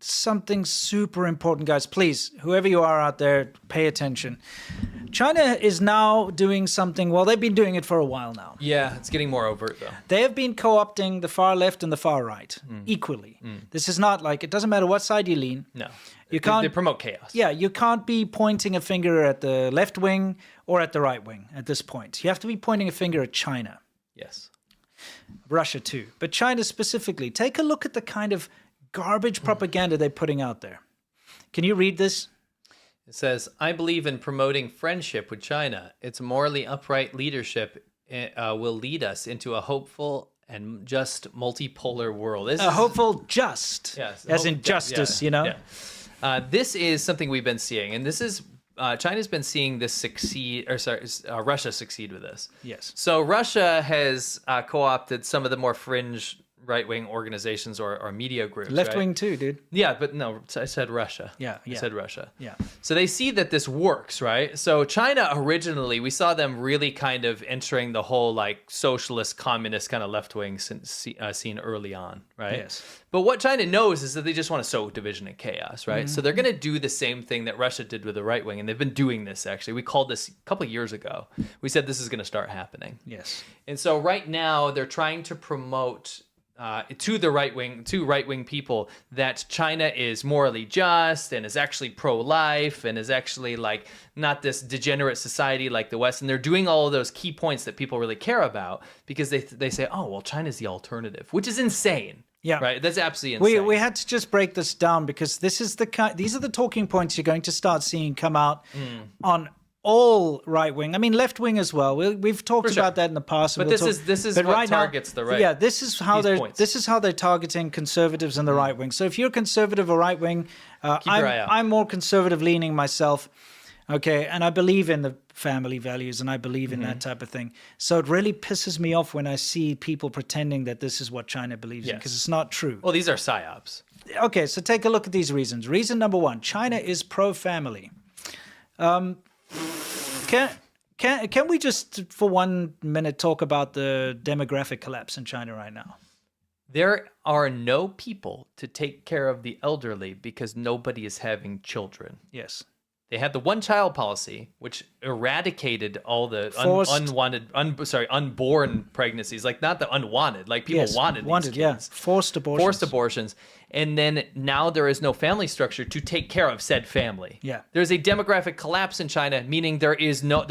something super important, guys. Please, whoever you are out there, pay attention. China is now doing something, well, they've been doing it for a while now. Yeah, it's getting more overt, though. They have been co-opting the far left and the far right equally. This is not like, it doesn't matter what side you lean. No. You can't, they promote chaos. Yeah, you can't be pointing a finger at the left wing or at the right wing at this point. You have to be pointing a finger at China. Yes. Russia too. But China specifically. Take a look at the kind of garbage propaganda they're putting out there. Can you read this? It says, I believe in promoting friendship with China. Its morally upright leadership will lead us into a hopeful and just multipolar world. Hopeful just, yes, as in justice, you know? Yeah. This is something we've been seeing, and this is, China's been seeing this succeed, or sorry, Russia succeed with this. Yes. So Russia has co-opted some of the more fringe right-wing organizations or media groups. Left-wing too, dude. Yeah, but no, I said Russia. Yeah. I said Russia. Yeah. So they see that this works, right? So China originally, we saw them really kind of entering the whole like socialist, communist kind of left-wing scene early on, right? Yes. But what China knows is that they just want to sow division and chaos, right? So they're going to do the same thing that Russia did with the right wing, and they've been doing this actually. We called this a couple of years ago. We said this is going to start happening. Yes. And so right now they're trying to promote to right wing people that China is morally just and is actually pro-life and is actually like not this degenerate society like the West. And they're doing all of those key points that people really care about because they say, oh, well, China's the alternative, which is insane. Yeah. Right. That's absolutely insane. We had to just break this down because these are the talking points you're going to start seeing come out on all right wing. I mean, left wing as well. We've talked about that in the past. But this is what right targets the right. Yeah, this is how they're targeting conservatives and the right wing. So if you're conservative or right wing, I'm more conservative leaning myself. Okay, and I believe in the family values and I believe in that type of thing. So it really pisses me off when I see people pretending that this is what China believes in because it's not true. Well, these are psyops. Okay, so take a look at these reasons. Reason number one: China is pro-family. Can we just for 1 minute talk about the demographic collapse in China right now? There are no people to take care of the elderly because nobody is having children. Yes. They had the one-child policy, which eradicated all the unborn pregnancies. Like, not the unwanted. Like, people wanted these kids. Forced abortions. And then now there is no family structure to take care of said family. Yeah. There's a demographic collapse in China, meaning there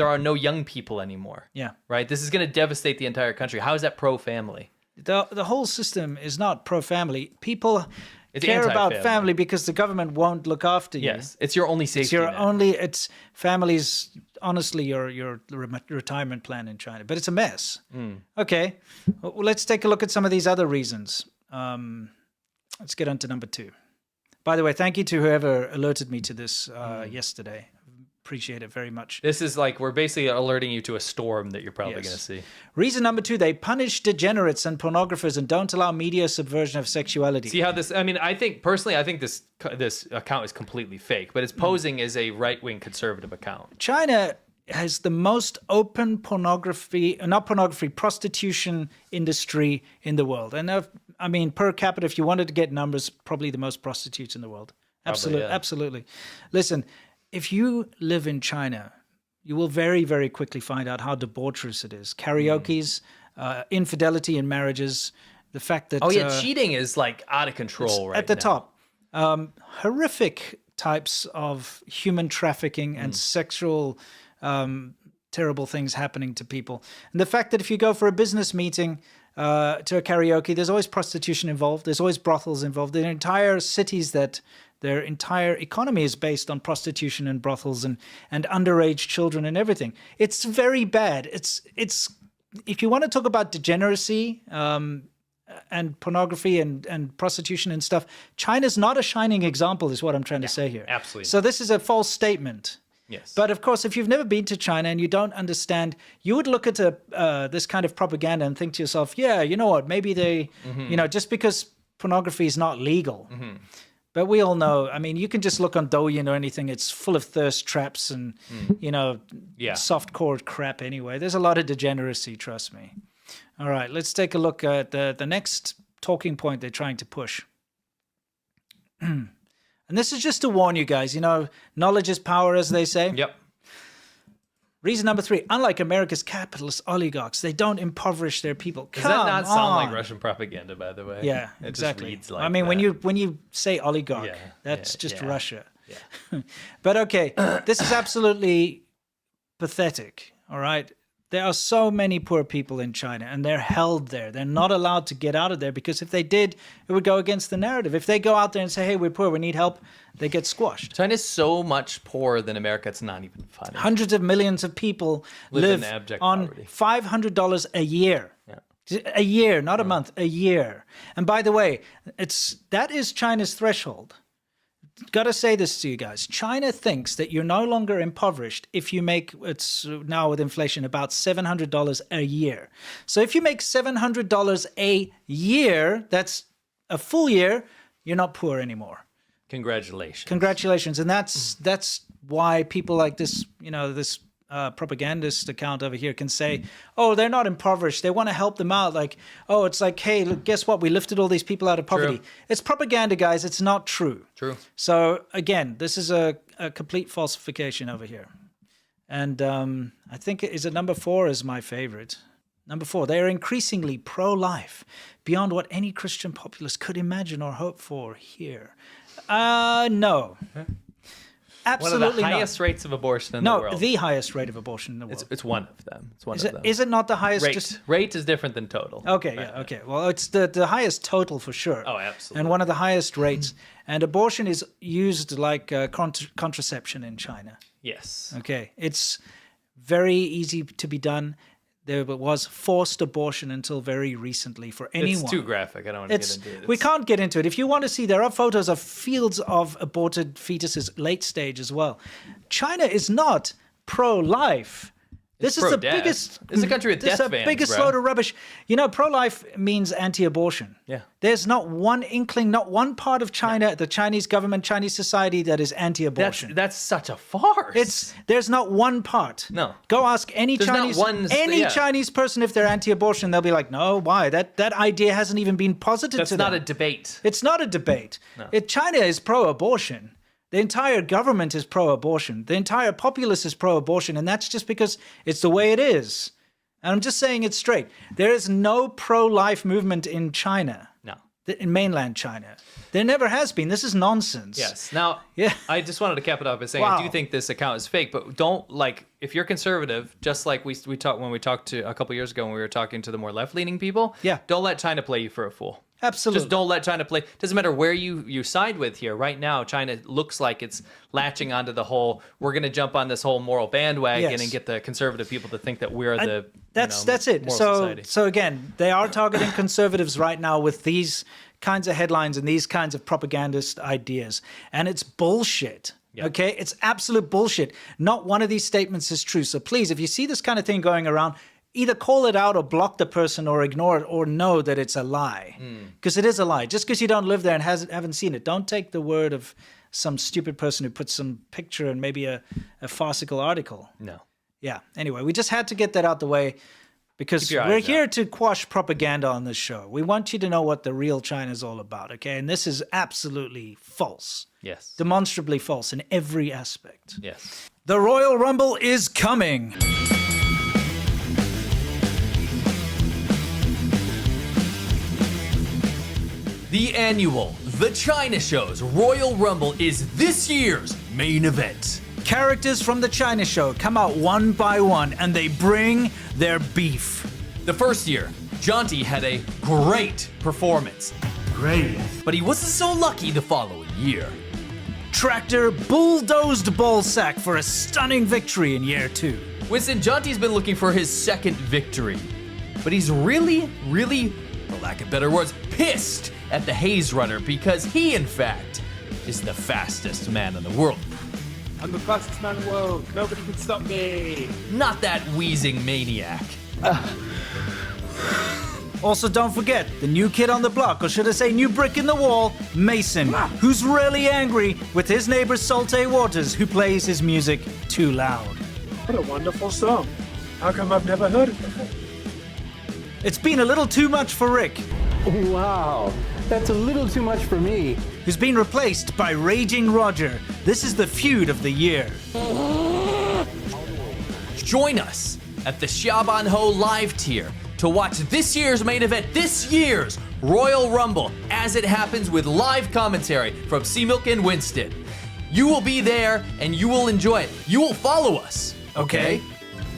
are no young people anymore. Yeah. Right? This is going to devastate the entire country. How is that pro-family? The whole system is not pro-family. People care about family because the government won't look after you. Yes, it's your only safety net. It's families, honestly, your retirement plan in China. But it's a mess. Okay, well, let's take a look at some of these other reasons. Let's get on to number two. By the way, thank you to whoever alerted me to this yesterday. Appreciate it very much. This is like, we're basically alerting you to a storm that you're probably going to see. Reason number two, they punish degenerates and pornographers and don't allow media subversion of sexuality. See how this, I mean, I think this account is completely fake, but it's posing as a right-wing conservative account. China has the most open prostitution industry in the world. And I mean, per capita, if you wanted to get numbers, probably the most prostitutes in the world. Absolutely. Probably, yeah. Absolutely. Listen, if you live in China, you will very, very quickly find out how debaucherous it is. Karaoke's, infidelity in marriages, the fact that... cheating is like out of control right now. At the top. Horrific types of human trafficking and sexual terrible things happening to people. And the fact that if you go for a business meeting to a karaoke, there's always prostitution involved. There's always brothels involved. There are entire cities that their entire economy is based on prostitution and brothels and underage children and everything. It's very bad. It's if you want to talk about degeneracy and pornography and prostitution and stuff, China's not a shining example is what I'm trying to say here. Absolutely. So this is a false statement. Yes. But of course, if you've never been to China and you don't understand, you would look at this kind of propaganda and think to yourself, yeah, you know what, maybe they, just because pornography is not legal. But we all know, I mean, you can just look on Douyin or anything. It's full of thirst traps and, softcore crap anyway. There's a lot of degeneracy, trust me. All right, let's take a look at the next talking point they're trying to push. And this is just to warn you guys, knowledge is power, as they say. Yep. Reason number 3, unlike America's capitalist oligarchs, they don't impoverish their people. Does that not sound like Russian propaganda, by the way? Yeah, it exactly. Just reads like when you say oligarch, that's just Russia. Yeah. But okay, this is absolutely pathetic, all right? There are so many poor people in China, and they're held there. They're not allowed to get out of there, because if they did, it would go against the narrative. If they go out there and say, hey, we're poor, we need help, they get squashed. China's so much poorer than America, it's not even funny. Hundreds of millions of people live in abject on poverty. $500 a year. Yeah. A year, not a month, a year. And by the way, that is China's threshold. Got to say this to you guys. China thinks that you're no longer impoverished if you make, it's now with inflation, about $700 a year. So if you make $700 a year, that's a full year, you're not poor anymore. Congratulations. And that's why people like this, this propagandist account over here can say, oh, they're not impoverished. They want to help them out. Like, oh, it's like, hey, look, guess what? We lifted all these people out of poverty. True. It's propaganda, guys. It's not true. True. So again, this is a complete falsification over here. And I think number 4 is my favorite. Number 4, they are increasingly pro-life beyond what any Christian populace could imagine or hope for here. No. Absolutely one of the highest rates of abortion in the world. No, the highest rate of abortion in the world. It's one of them. It's one of them. Is it not the highest? Rate is different than total. Okay, okay. Well, it's the highest total for sure. Oh, absolutely. And one of the highest rates. And abortion is used like contraception in China. Yes. Okay, it's very easy to be done. There was forced abortion until very recently for anyone. It's too graphic. I don't want to get into it. We can't get into it. If you want to see, there are photos of fields of aborted fetuses, late stage as well. China is not pro-life. This is the biggest. It's a country with death bans, This is the biggest load of rubbish. Pro-life means anti-abortion. Yeah. There's not one inkling, not one part of China, the Chinese government, Chinese society that is anti-abortion. That's such a farce. There's not one part. No. Go ask any Chinese person if they're anti-abortion. They'll be like, no, why? That idea hasn't even been posited to them. That's not a debate. It's not a debate. No. China is pro-abortion. The entire government is pro-abortion. The entire populace is pro-abortion, and that's just because it's the way it is. And I'm just saying it straight. There is no pro-life movement in China. No. In mainland China. There never has been. This is nonsense. Yes. Now, I just wanted to cap it up by saying I do think this account is fake, but don't, if you're conservative, just like we talked when we talked to a couple years ago when we were talking to the more left-leaning people, don't let China play you for a fool. Absolutely. Just don't let China play. Doesn't matter where you side with here. Right now, China looks like it's latching onto the whole, we're going to jump on this whole moral bandwagon and get the conservative people to think that we're that's it. Moral society. So again, they are targeting conservatives right now with these kinds of headlines and these kinds of propagandist ideas. And it's bullshit. Yep. Okay? It's absolute bullshit. Not one of these statements is true. So please, if you see this kind of thing going around, either call it out or block the person or ignore it or know that it's a lie. Because it is a lie. Just because you don't live there and haven't seen it, don't take the word of some stupid person who puts some picture and maybe a farcical article. No. Yeah. Anyway, we just had to get that out the way because we're here to quash propaganda on this show. We want you to know what the real China is all about, okay? And this is absolutely false. Yes. Demonstrably false in every aspect. Yes. The Royal Rumble is coming. The annual The China Show's Royal Rumble is this year's main event. Characters from the China Show come out one by one and they bring their beef. The first year, Jaunty had a great performance. Great. But he wasn't so lucky the following year. Tractor bulldozed Ballsack for a stunning victory in year 2. Winston, Jaunty's been looking for his second victory. But he's really, for lack of better words, pissed at the Haze Runner because he, in fact, is the fastest man in the world. I'm the fastest man in the world. Nobody can stop me. Not that wheezing maniac. Also, don't forget, the new kid on the block, or should I say new brick in the wall, Mason, who's really angry with his neighbor Salte Waters, who plays his music too loud. What a wonderful song. How come I've never heard it before? It's been a little too much for Rick, Wow, that's a little too much for me. who's been replaced by Raging Roger. This is the feud of the year. Join us at the Xiaoban Ho live tier to watch this year's main event, this year's Royal Rumble, as it happens with live commentary from C-Milk and Winston. You will be there and you will enjoy it. You will follow us, okay?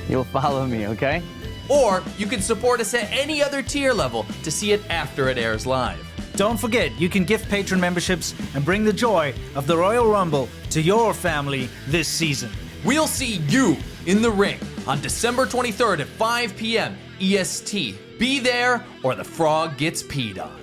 You'll follow me, okay? Or you can support us at any other tier level to see it after it airs live. Don't forget, you can gift patron memberships and bring the joy of the Royal Rumble to your family this season. We'll see you in the ring on December 23rd at 5 p.m. EST. Be there or the frog gets peed on.